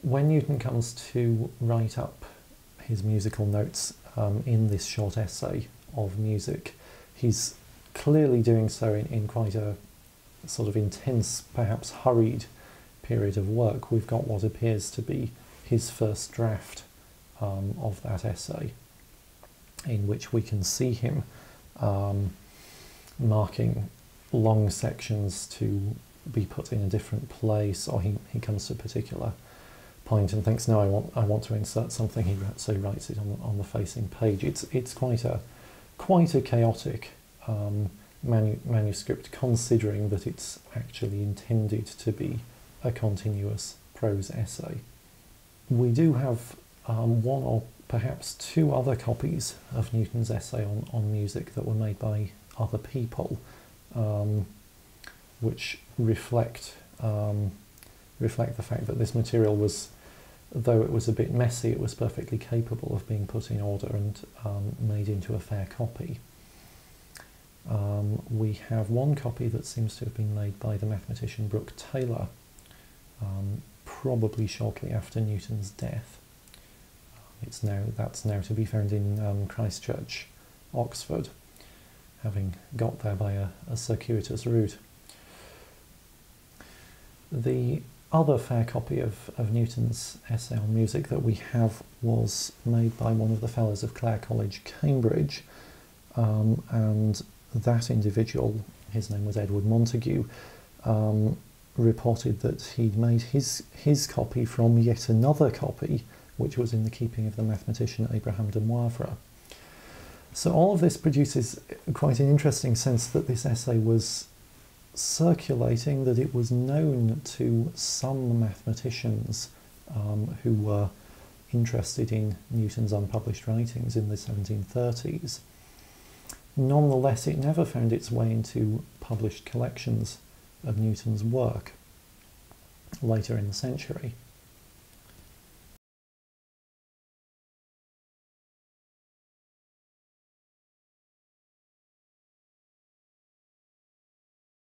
when Newton comes to write up his musical notes in this short essay of music, he's clearly doing so in quite a sort of intense, perhaps hurried period of work. We've got what appears to be his first draft of that essay, in which we can see him marking long sections to be put in a different place, or he comes to a particular point and thinks, no, I want to insert something, so he writes it on the facing page. It's quite a chaotic manuscript, considering that it's actually intended to be a continuous prose essay. We do have one or perhaps two other copies of Newton's essay on music that were made by other people, which reflect the fact that this material was, though it was a bit messy, it was perfectly capable of being put in order and made into a fair copy. We have one copy that seems to have been made by the mathematician Brooke Taylor, probably shortly after Newton's death. That's now to be found in Christ Church, Oxford, having got there by a circuitous route. The other fair copy of Newton's essay on music that we have was made by one of the fellows of Clare College, Cambridge, and that individual, his name was Edward Montague, reported that he'd made his copy from yet another copy, which was in the keeping of the mathematician Abraham de Moivre. So all of this produces quite an interesting sense that this essay was circulating, that it was known to some mathematicians who were interested in Newton's unpublished writings in the 1730s. Nonetheless, it never found its way into published collections of Newton's work later in the century.